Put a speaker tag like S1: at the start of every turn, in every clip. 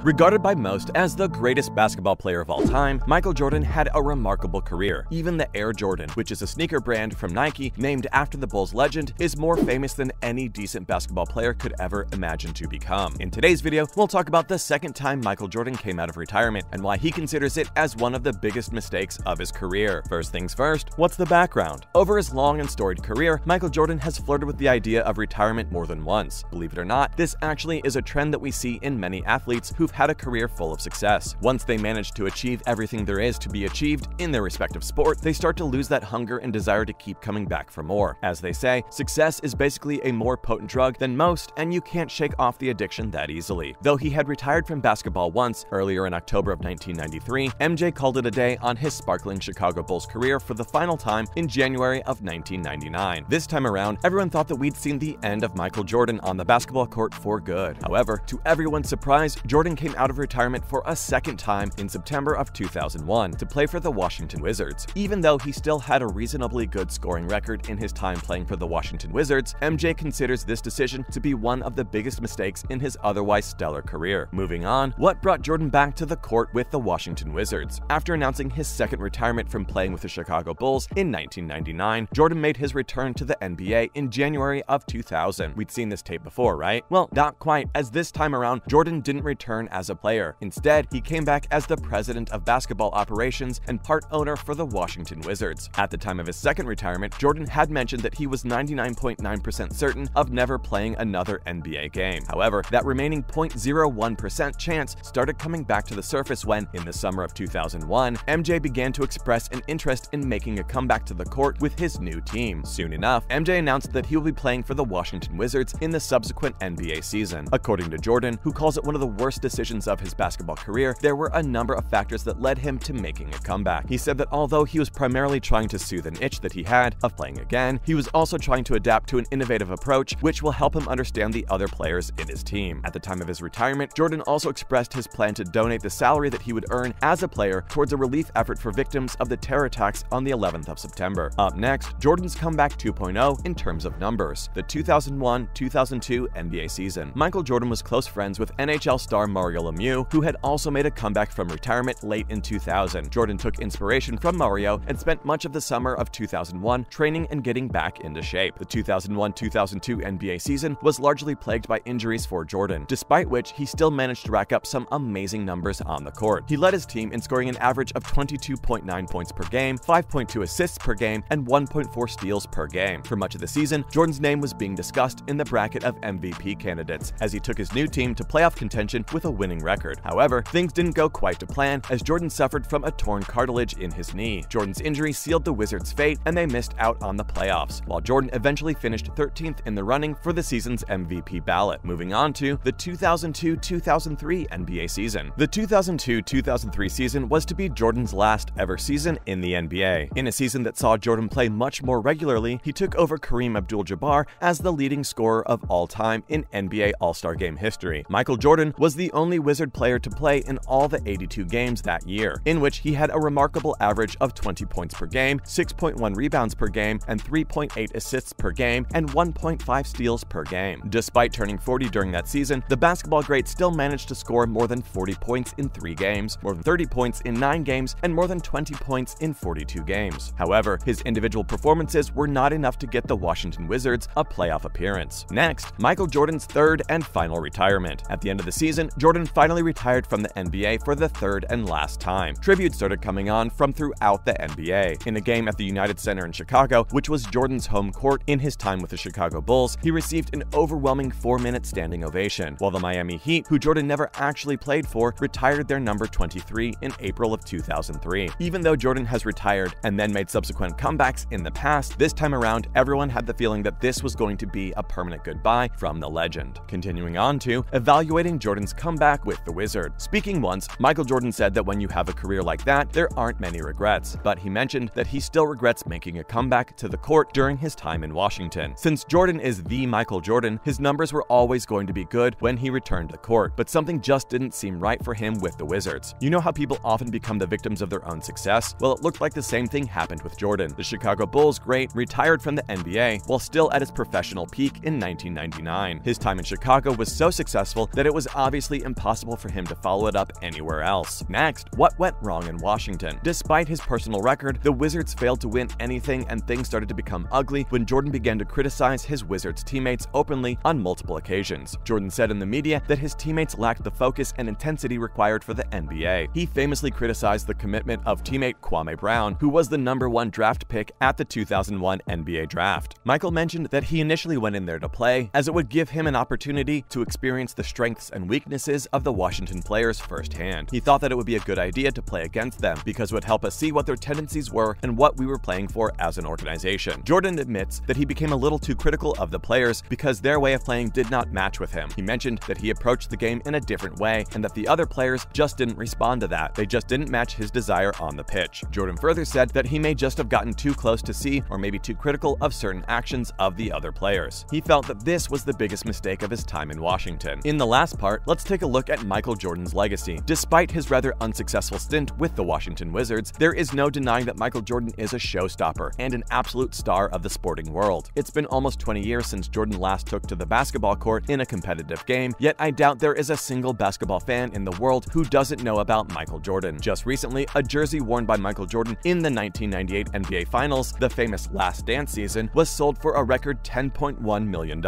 S1: Regarded by most as the greatest basketball player of all time, Michael Jordan had a remarkable career. Even the Air Jordan, which is a sneaker brand from Nike named after the Bulls legend, is more famous than any decent basketball player could ever imagine to become. In today's video, we'll talk about the second time Michael Jordan came out of retirement and why he considers it as one of the biggest mistakes of his career. First things first, what's the background? Over his long and storied career, Michael Jordan has flirted with the idea of retirement more than once. Believe it or not, this actually is a trend that we see in many athletes who've had a career full of success. Once they manage to achieve everything there is to be achieved in their respective sport, they start to lose that hunger and desire to keep coming back for more. As they say, success is basically a more potent drug than most, and you can't shake off the addiction that easily. Though he had retired from basketball once, earlier in October of 1993, MJ called it a day on his sparkling Chicago Bulls career for the final time in January of 1999. This time around, everyone thought that we'd seen the end of Michael Jordan on the basketball court for good. However, to everyone's surprise, Jordan came out of retirement for a second time in September of 2001 to play for the Washington Wizards. Even though he still had a reasonably good scoring record in his time playing for the Washington Wizards, MJ considers this decision to be one of the biggest mistakes in his otherwise stellar career. Moving on, what brought Jordan back to the court with the Washington Wizards? After announcing his second retirement from playing with the Chicago Bulls in 1999, Jordan made his return to the NBA in January of 2000. We'd seen this tape before, right? Well, not quite, as this time around, Jordan didn't return as a player. Instead, he came back as the president of basketball operations and part owner for the Washington Wizards. At the time of his second retirement, Jordan had mentioned that he was 99.9% certain of never playing another NBA game. However, that remaining 0.01% chance started coming back to the surface when, in the summer of 2001, MJ began to express an interest in making a comeback to the court with his new team. Soon enough, MJ announced that he will be playing for the Washington Wizards in the subsequent NBA season. According to Jordan, who calls it one of the worst decisions of his basketball career, there were a number of factors that led him to making a comeback. He said that although he was primarily trying to soothe an itch that he had of playing again, he was also trying to adapt to an innovative approach which will help him understand the other players in his team. At the time of his retirement, Jordan also expressed his plan to donate the salary that he would earn as a player towards a relief effort for victims of the terror attacks on the 11th of September. Up next, Jordan's comeback 2.0 in terms of numbers. The 2001-2002 NBA season. Michael Jordan was close friends with NHL star Mario Lemieux, who had also made a comeback from retirement late in 2000. Jordan took inspiration from Mario and spent much of the summer of 2001 training and getting back into shape. The 2001-2002 NBA season was largely plagued by injuries for Jordan, despite which he still managed to rack up some amazing numbers on the court. He led his team in scoring an average of 22.9 points per game, 5.2 assists per game, and 1.4 steals per game. For much of the season, Jordan's name was being discussed in the bracket of MVP candidates, as he took his new team to playoff contention with a winning record. However, things didn't go quite to plan, as Jordan suffered from a torn cartilage in his knee. Jordan's injury sealed the Wizards' fate, and they missed out on the playoffs, while Jordan eventually finished 13th in the running for the season's MVP ballot. Moving on to the 2002-2003 NBA season. The 2002-2003 season was to be Jordan's last ever season in the NBA. In a season that saw Jordan play much more regularly, he took over Kareem Abdul-Jabbar as the leading scorer of all time in NBA All-Star Game history. Michael Jordan was the only Wizard player to play in all the 82 games that year, in which he had a remarkable average of 20 points per game, 6.1 rebounds per game, and 3.8 assists per game, and 1.5 steals per game. Despite turning 40 during that season, the basketball great still managed to score more than 40 points in 3 games, more than 30 points in 9 games, and more than 20 points in 42 games. However, his individual performances were not enough to get the Washington Wizards a playoff appearance. Next, Michael Jordan's third and final retirement. At the end of the season, Jordan finally retired from the NBA for the third and last time. Tribute started coming on from throughout the NBA. In a game at the United Center in Chicago, which was Jordan's home court in his time with the Chicago Bulls, he received an overwhelming 4-minute standing ovation, while the Miami Heat, who Jordan never actually played for, retired their number 23 in April of 2003. Even though Jordan has retired and then made subsequent comebacks in the past, this time around, everyone had the feeling that this was going to be a permanent goodbye from the legend. Continuing on to evaluating Jordan's comeback with the Wizard. Speaking once, Michael Jordan said that when you have a career like that, there aren't many regrets, but he mentioned that he still regrets making a comeback to the court during his time in Washington. Since Jordan is the Michael Jordan, his numbers were always going to be good when he returned to court, but something just didn't seem right for him with the Wizards. You know how people often become the victims of their own success? Well, it looked like the same thing happened with Jordan. The Chicago Bulls great retired from the NBA while still at his professional peak in 1999. His time in Chicago was so successful that it was obviously be impossible for him to follow it up anywhere else. Next, what went wrong in Washington? Despite his personal record, the Wizards failed to win anything, and things started to become ugly when Jordan began to criticize his Wizards teammates openly on multiple occasions. Jordan said in the media that his teammates lacked the focus and intensity required for the NBA. He famously criticized the commitment of teammate Kwame Brown, who was the #1 draft pick at the 2001 NBA draft. Michael mentioned that he initially went in there to play, as it would give him an opportunity to experience the strengths and weaknesses of the Washington players firsthand. He thought that it would be a good idea to play against them because it would help us see what their tendencies were and what we were playing for as an organization. Jordan admits that he became a little too critical of the players because their way of playing did not match with him. He mentioned that he approached the game in a different way and that the other players just didn't respond to that. They just didn't match his desire on the pitch. Jordan further said that he may just have gotten too close to see or maybe too critical of certain actions of the other players. He felt that this was the biggest mistake of his time in Washington. In the last part, let's take a look at Michael Jordan's legacy. Despite his rather unsuccessful stint with the Washington Wizards, there is no denying that Michael Jordan is a showstopper and an absolute star of the sporting world. It's been almost 20 years since Jordan last took to the basketball court in a competitive game, yet I doubt there is a single basketball fan in the world who doesn't know about Michael Jordan. Just recently, a jersey worn by Michael Jordan in the 1998 NBA Finals, the famous Last Dance season, was sold for a record $10.1 million.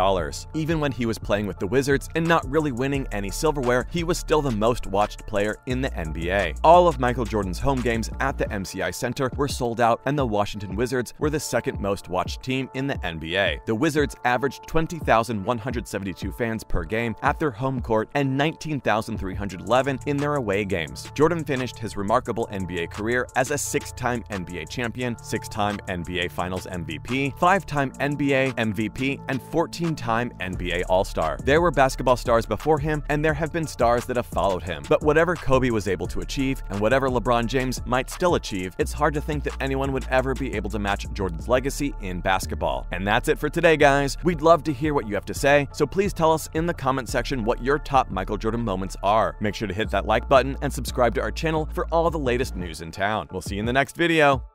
S1: Even when he was playing with the Wizards and not really winning any silverware, he was still the most watched player in the NBA. All of Michael Jordan's home games at the MCI Center were sold out, and the Washington Wizards were the second most watched team in the NBA. The Wizards averaged 20,172 fans per game at their home court and 19,311 in their away games. Jordan finished his remarkable NBA career as a 6-time NBA champion, 6-time NBA Finals MVP, 5-time NBA MVP, and 14-time NBA All-Star. There were basketball stars before him, and there have been stars that have followed him. But whatever Kobe was able to achieve, and whatever LeBron James might still achieve, it's hard to think that anyone would ever be able to match Jordan's legacy in basketball. And that's it for today, guys. We'd love to hear what you have to say, so please tell us in the comment section what your top Michael Jordan moments are. Make sure to hit that like button and subscribe to our channel for all the latest news in town. We'll see you in the next video.